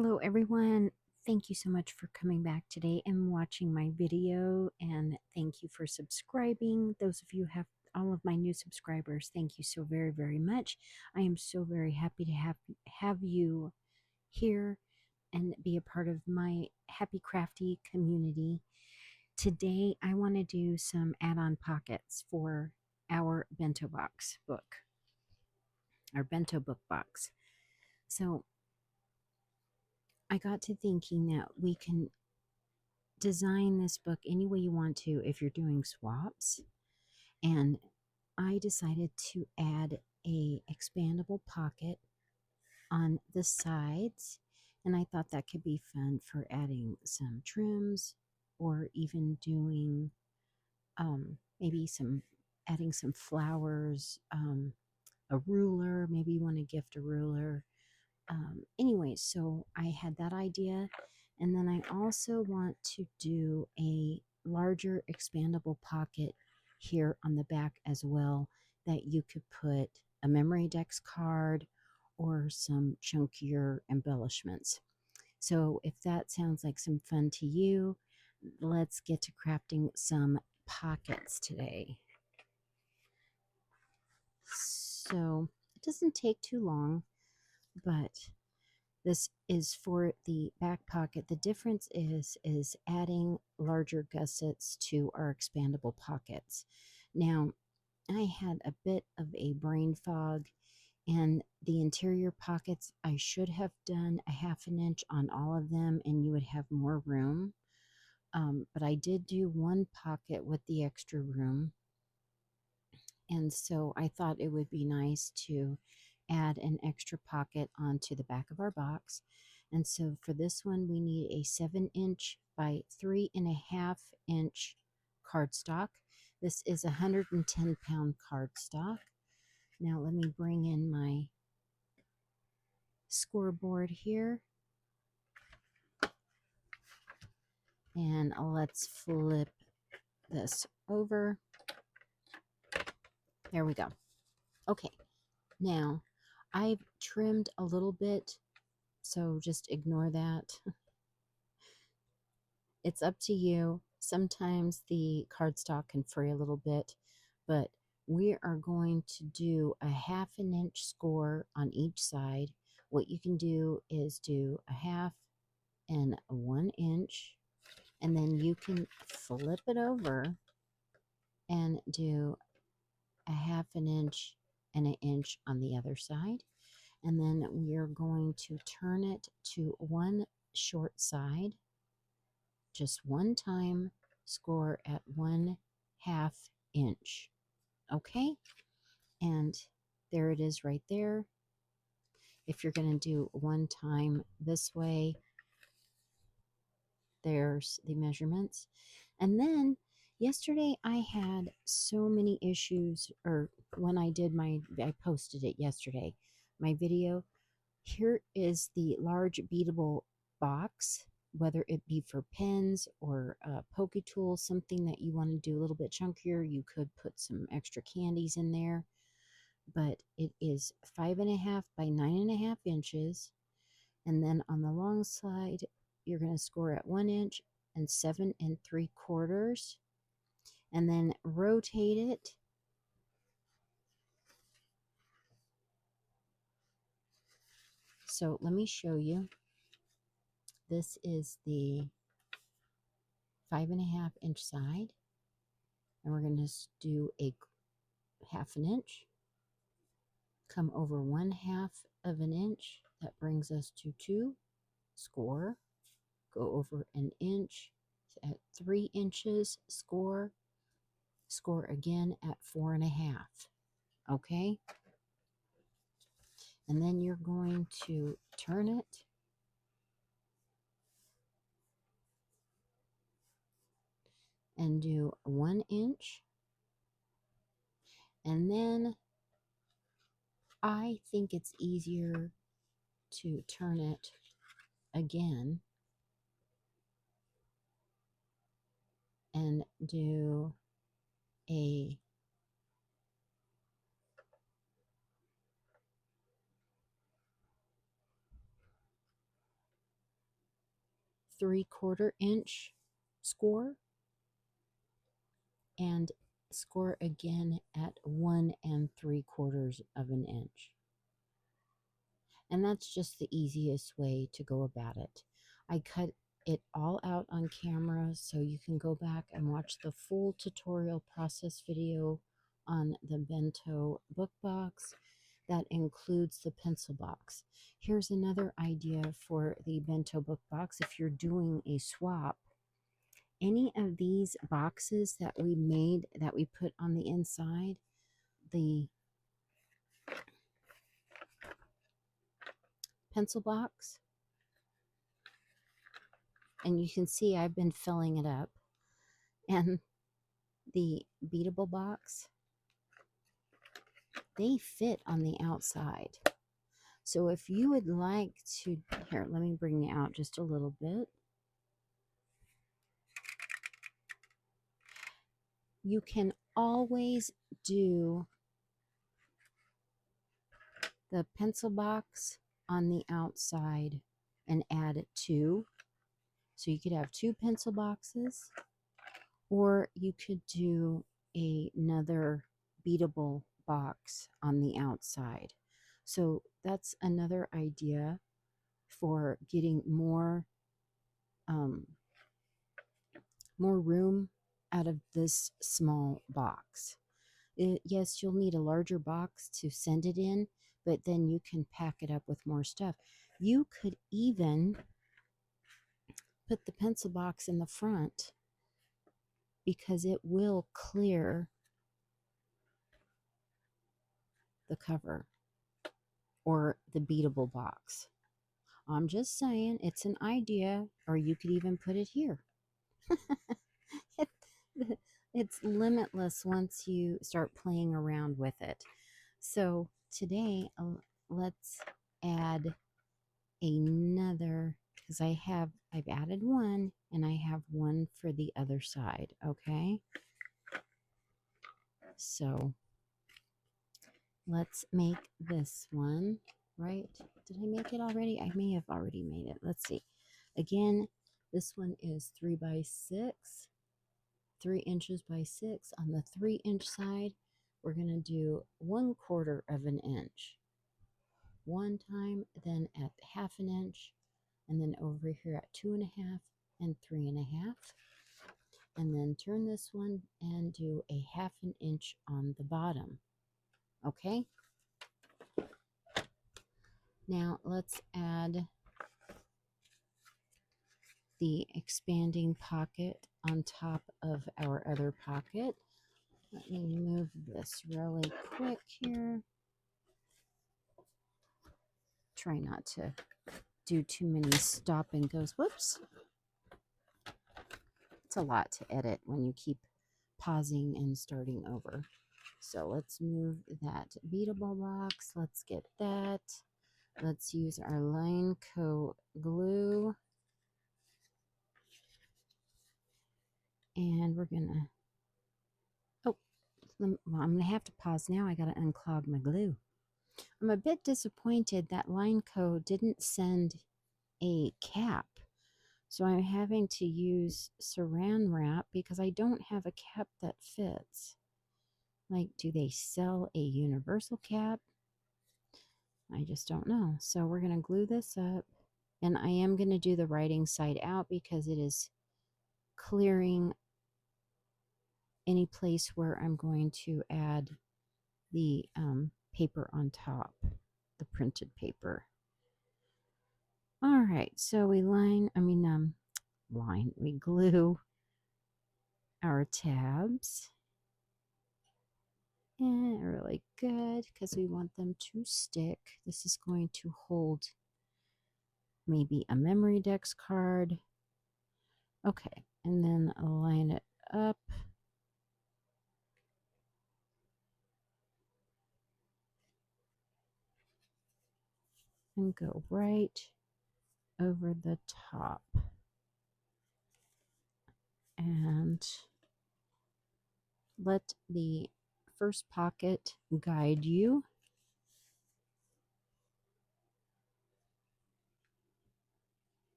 Hello, everyone. Thank you so much for coming back today and watching my video. And thank you for subscribing. Those of you who have all of my new subscribers, thank you so very, very much. I am so very happy to have you here and be a part of my Happy Crafty community. Today, I want to do some add-on pockets for our Bento Box book, our Bento Book Box. So I got to thinking that we can design this book any way you want to if you're doing swaps. And I decided to add a expandable pocket on the sides, and I thought that could be fun for adding some trims or even doing maybe some adding some flowers, a ruler. Maybe you want to gift a ruler. Anyway, so I had that idea. And then I also want to do a larger expandable pocket here on the back as well that you could put a memory dex card or some chunkier embellishments. So if that sounds like some fun to you, let's get to crafting some pockets today. So it doesn't take too long, but this is for the back pocket. The difference is adding larger gussets to our expandable pockets. Now, I had a bit of a brain fog, and the interior pockets, I should have done a 1/2 inch on all of them, and you would have more room. But I did do one pocket with the extra room, and so I thought it would be nice to add an extra pocket onto the back of our box. And so for this one, we need a 7-inch by 3.5-inch cardstock. This is a 110-pound cardstock. Now let me bring in my scoreboard here. And let's flip this over. There we go. Okay, now I've trimmed a little bit, so just ignore that. It's up to you. Sometimes the cardstock can fray a little bit, but we are going to do a 1/2 inch score on each side. What you can do is do a 1/2 and a 1 inch, and then you can flip it over and do a 1/2 inch and an inch on the other side. And then we are going to turn it to one short side, just one time, score at 1/2 inch. Okay, and there it is right there. If you're going to do one time this way, there's the measurements. And then yesterday I had so many issues, or when I posted it yesterday, my video. Here is the large beadable box, whether it be for pens or poke tools, something that you want to do a little bit chunkier. You could put some extra candies in there, but it is 5.5 by 9.5 inches. And then on the long side, you're going to score at 1 inch and 7 3/4, and then rotate it. So let me show you. This is the 5.5 inch side, and we're going to do a 1/2 inch, come over 1/2 of an inch. That brings us to 2, score, go over an inch at 3 inches, score, score again at 4.5. Okay, and then you're going to turn it and do 1 inch, and then I think it's easier to turn it again and do a 3/4 inch score and score again at 1 3/4 of an inch. And that's just the easiest way to go about it. I cut it all out on camera, so you can go back and watch the full tutorial process video on the Bento Book Box. That includes the pencil box. Here's another idea for the Bento Book Box. If you're doing a swap, any of these boxes that we made, that we put on the inside, the pencil box, and you can see I've been filling it up, and the beatable box, they fit on the outside. So if you would like to, here, let me bring it out just a little bit. You can always do the pencil box on the outside and add 2. So you could have 2 pencil boxes, or you could do another beatable box on the outside. So that's another idea for getting more room out of this small box. Yes, you'll need a larger box to send it in, but then you can pack it up with more stuff. You could even put the pencil box in the front because it will clear the cover or the beatable box. I'm just saying, it's an idea, or you could even put it here. It's limitless once you start playing around with it. So today, let's add another, because I've added one, and I have one for the other side. Okay, so let's make this one, right? Did I make it already? I may have already made it. Let's see. Again, this one is 3 by 6, 3 inches by 6. On the 3-inch side, we're going to do 1/4 of an inch one time, then at 1/2 inch, and then over here at 2.5 and 3.5, and then turn this one and do a 1/2 inch on the bottom. Okay, now let's add the expanding pocket on top of our other pocket. Let me move this really quick here. Try not to do too many stop and goes. Whoops. It's a lot to edit when you keep pausing and starting over. So let's move that beatable box. Let's get that. Let's use our line coat glue. And we're gonna, oh, well, I'm gonna have to pause now. I gotta unclog my glue. I'm a bit disappointed that Line Co. didn't send a cap. So I'm having to use saran wrap because I don't have a cap that fits. Like, do they sell a universal cap? I just don't know. So we're going to glue this up. And I am going to do the writing side out because it is clearing any place where I'm going to add the paper on top, the printed paper. All right, so we we glue our tabs. And really good because we want them to stick. This is going to hold maybe a memory dex card. Okay, and then line it up. And go right over the top. And let the first pocket guide you.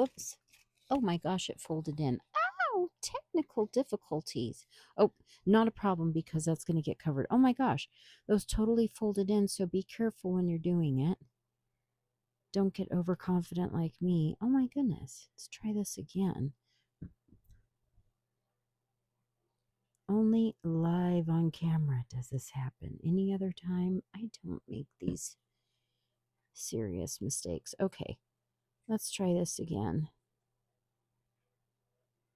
Oops. Oh my gosh, it folded in. Ow, technical difficulties. Oh, not a problem because that's going to get covered. Oh my gosh, those totally folded in, so be careful when you're doing it. Don't get overconfident like me. Oh my goodness, let's try this again. Only live on camera does this happen. Any other time, I don't make these serious mistakes. Okay, let's try this again.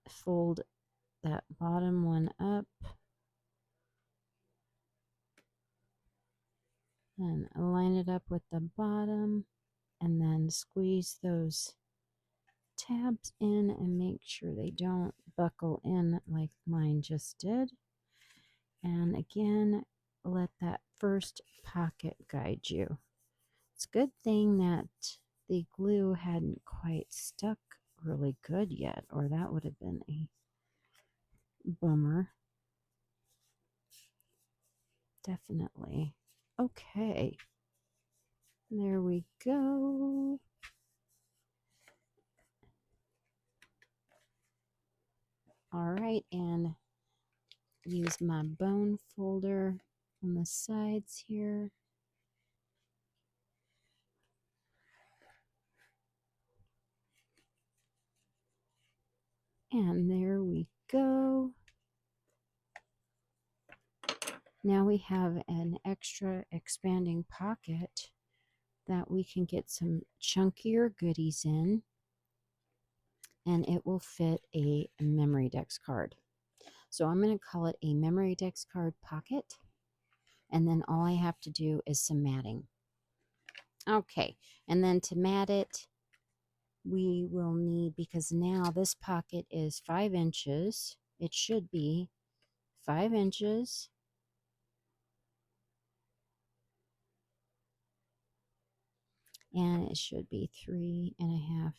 Fold that bottom one up and line it up with the bottom, and then squeeze those tabs in and make sure they don't buckle in like mine just did. And again, let that first pocket guide you. It's a good thing that the glue hadn't quite stuck really good yet, or that would have been a bummer. Definitely. Okay. There we go. All right, and use my bone folder on the sides here. And there we go. Now we have an extra expanding pocket that we can get some chunkier goodies in, and it will fit a memory dex card. So I'm going to call it a memory dex card pocket, and then all I have to do is some matting. Okay, and then to mat it, we will need, because now this pocket is 5 inches, it should be 5 inches, and it should be 3.5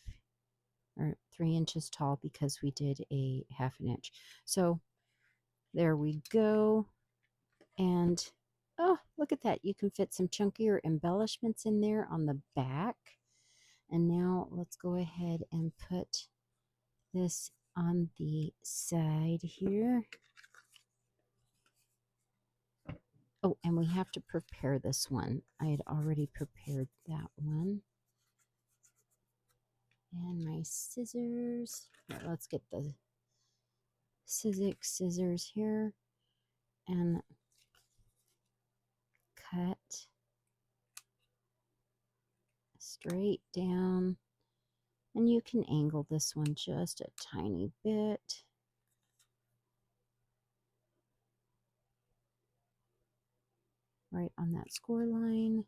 or 3 inches tall because we did a 1/2 inch. So there we go. And oh, look at that. You can fit some chunkier embellishments in there on the back. And now let's go ahead and put this on the side here. Oh, and we have to prepare this one. I had already prepared that one. And my scissors. Right, let's get the scissors here and cut straight down. And you can angle this one just a tiny bit. Right on that score line.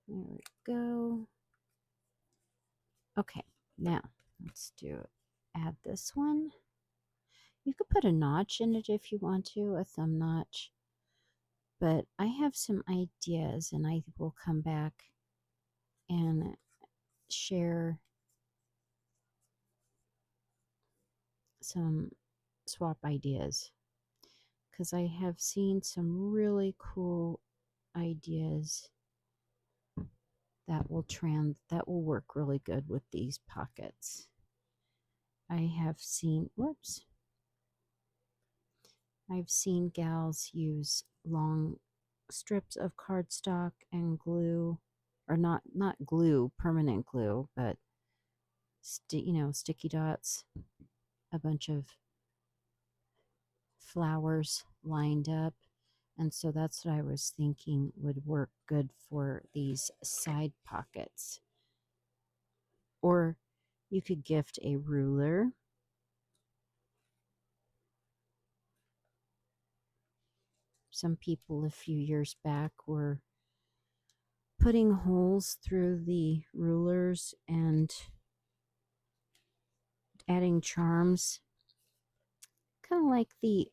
There we go. Okay, now let's add this one. You could put a notch in it if you want to, a thumb notch. But I have some ideas, and I will come back and share some swap ideas, because I have seen some really cool ideas that will work really good with these pockets. I have seen, I've seen gals use long strips of cardstock and glue, or not glue, permanent glue, but sticky dots, a bunch of flowers lined up. And so that's what I was thinking would work good for these side pockets. Or you could gift a ruler. Some people a few years back were putting holes through the rulers and adding charms, kind of like the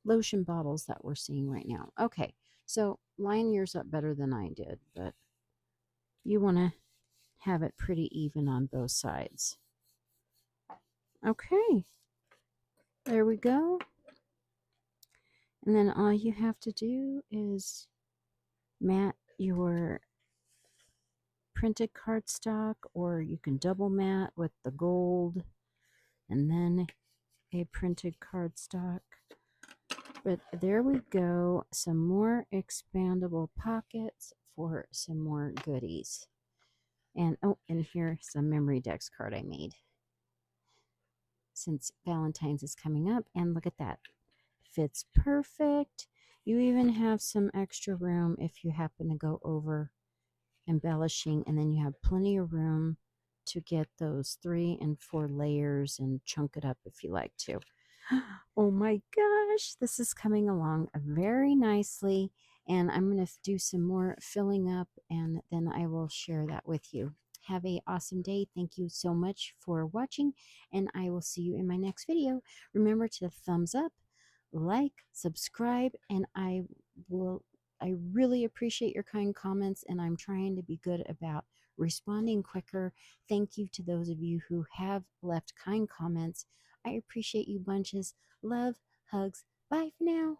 lotion bottles that we're seeing right now. Okay, so line yours up better than I did, but you want to have it pretty even on both sides. Okay, there we go. And then all you have to do is mat your printed cardstock, or you can double mat with the gold and then a printed cardstock. But there we go, some more expandable pockets for some more goodies. And oh, and here's some memory decks card I made since Valentine's is coming up. And look at that, fits perfect. You even have some extra room if you happen to go over embellishing, and then you have plenty of room to get those 3 and 4 layers and chunk it up if you like to. Oh my gosh, this is coming along very nicely, and I'm going to do some more filling up, and then I will share that with you. Have a awesome day. Thank you so much for watching, and I will see you in my next video. Remember to thumbs up, like, subscribe, and I really appreciate your kind comments, and I'm trying to be good about responding quicker. Thank you to those of you who have left kind comments. I appreciate you bunches. Love, hugs. Bye for now.